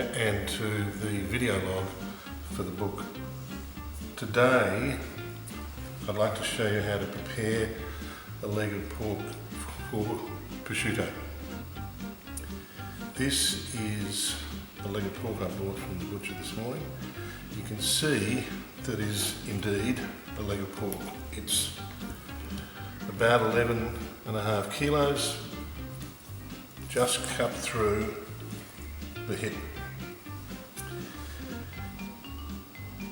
and to the video log for the book. Today I'd like to show you how to prepare a leg of pork for prosciutto. This is the leg of pork I bought from the butcher this morning. You can see that is indeed a leg of pork. It's about 11.5 kilos, just cut through the hip.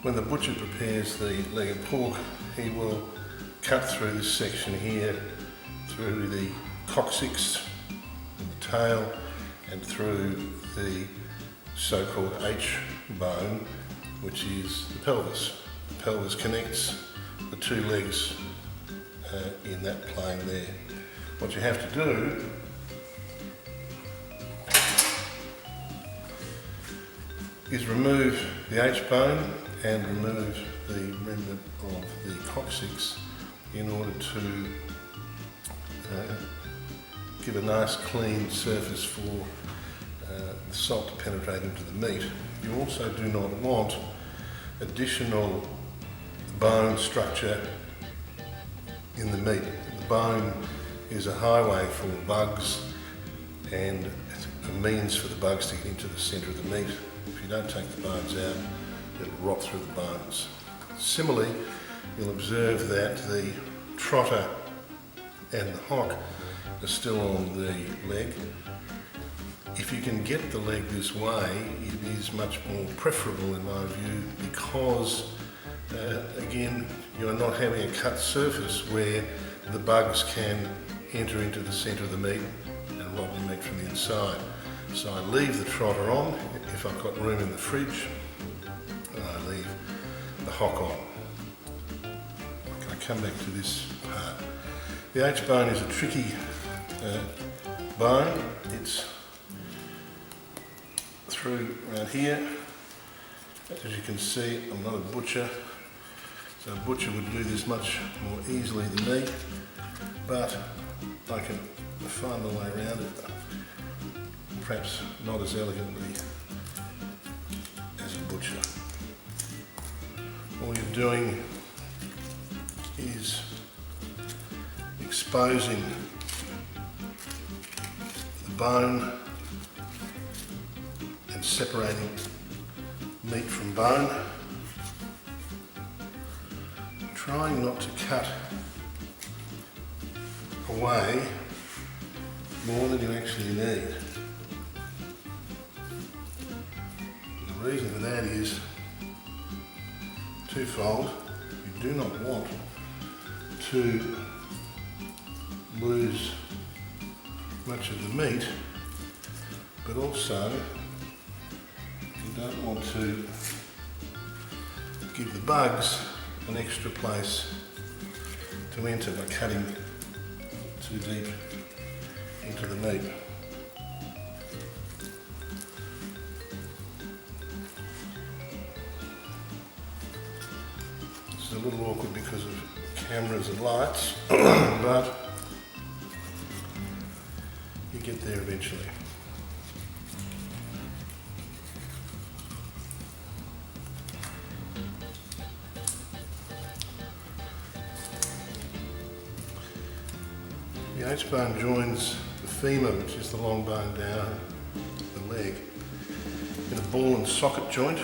When the butcher prepares the leg of pork, he will cut through this section here, through the coccyx and the tail, and through the so-called H bone, which is the pelvis. The pelvis connects the two legs in that plane there. What you have to do is remove the H bone and remove the remnant of the coccyx in order to give a nice clean surface for the salt to penetrate into the meat. You also do not want additional bone structure in the meat. The bone is a highway for bugs and a means for the bugs to get into the centre of the meat. If you don't take the bones out, it'll rot through the bones. Similarly, you'll observe that the trotter and the hock are still on the leg. If you can get the leg this way, it is much more preferable in my view, because again, you are not having a cut surface where the bugs can enter into the centre of the meat and rot the meat from the inside. So I leave the trotter on if I've got room in the fridge, and I leave the hock on. I come back to this part. The H bone is a tricky bone. It's through around here. As you can see, I'm not a butcher, so a butcher would do this much more easily than me, but I can find my way around it, perhaps not as elegantly as a butcher. All you're doing is exposing the bone and separating meat from bone, trying not to cut away more than you actually need. The reason for that is twofold. You do not want to lose much of the meat, but also you don't want to give the bugs an extra place to enter by cutting too deep into the meat. It's a little awkward because of cameras and lights, but you get there eventually. The H bone joins the femur, which is the long bone down the leg, in a ball and socket joint,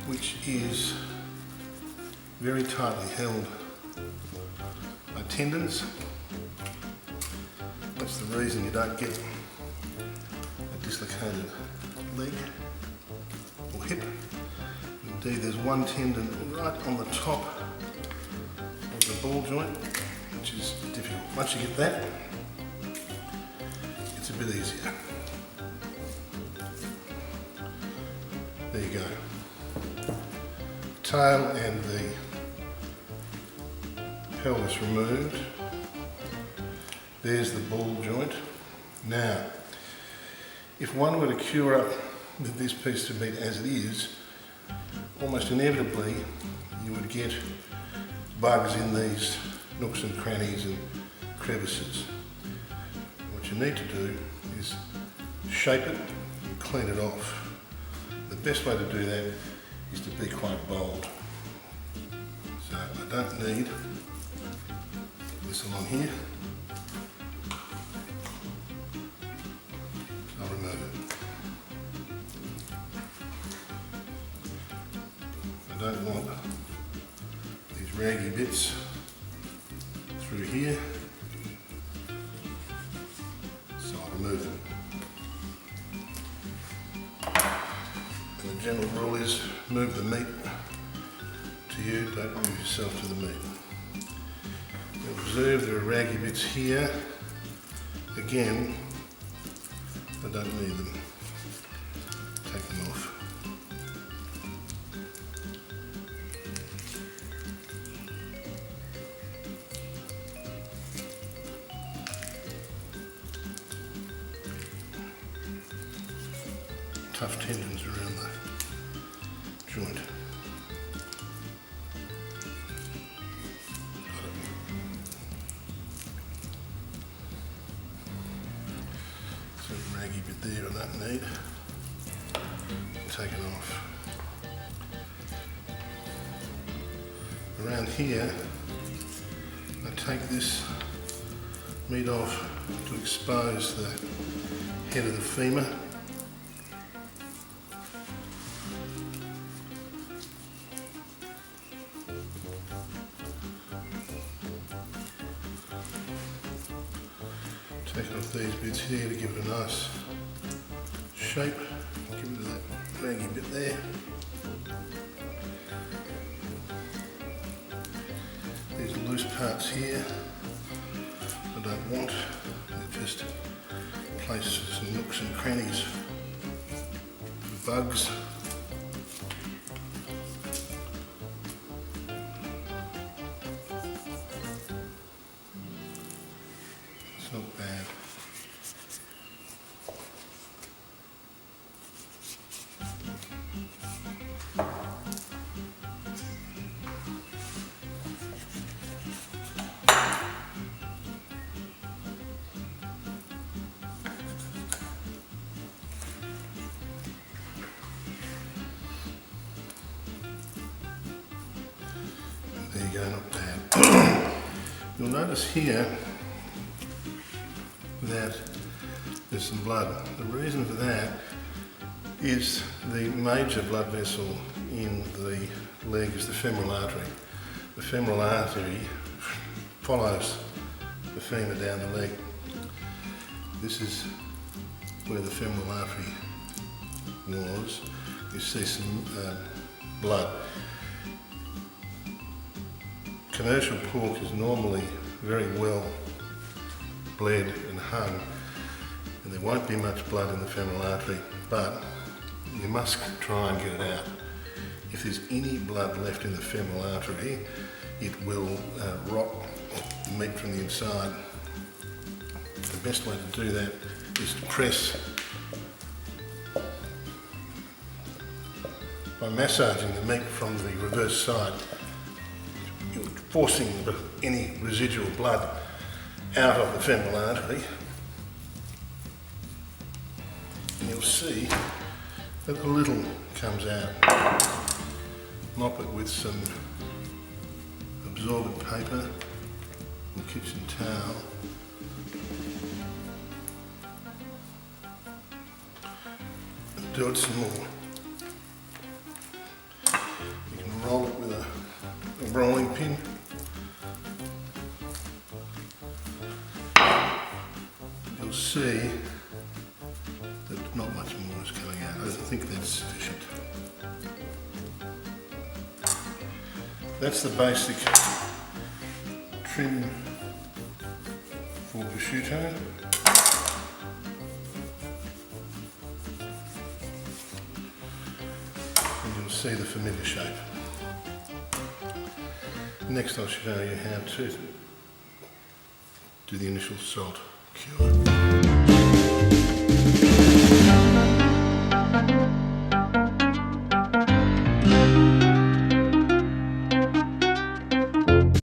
which is very tightly held by tendons. That's the reason you don't get a dislocated leg or hip. Indeed, there's one tendon right on the top of the ball joint, which is difficult. Once you get that, it's a bit easier. There you go. Tail and the pelvis removed. There's the ball joint. Now, if one were to cure up with this piece of meat as it is, almost inevitably you would get bugs in these nooks and crannies and crevices. What you need to do is shape it clean it off. The best way to do that is to be quite bold. So I don't need this along here. I'll remove it. I don't want these raggy bits through here, so I'll remove them. And the general rule is move the meat to you, don't move yourself to the meat. You'll observe there are raggy bits here. Again, I don't need them. Take them off. Tough tendons around the joint. So a raggy bit there I don't need. Take it off. Around here, I take this meat off to expose the head of the femur. Take off these bits here to give it a nice shape. Give it that raggy bit there. These loose parts here I don't want. They're just places and nooks and crannies for bugs. It's not bad. There you go, not bad. You'll notice here that there's some blood. The reason for that is the major blood vessel in the leg is the femoral artery. The femoral artery follows the femur down the leg. This is where the femoral artery was. You see some blood. Commercial pork is normally very well bled and hung, and there won't be much blood in the femoral artery, but you must try and get it out. If there's any blood left in the femoral artery, it will rot the meat from the inside. The best way to do that is to press by massaging the meat from the reverse side. You're forcing any residual blood out of the femoral artery, and you'll see that a little comes out. Mop it with some absorbent paper or kitchen towel. And do it some more. You can roll it with a rolling pin. You'll see that not much more is coming out. I don't think that's sufficient. That's the basic trim for prosciutto. And you'll see the familiar shape. Next I'll show you how to do the initial salt cure.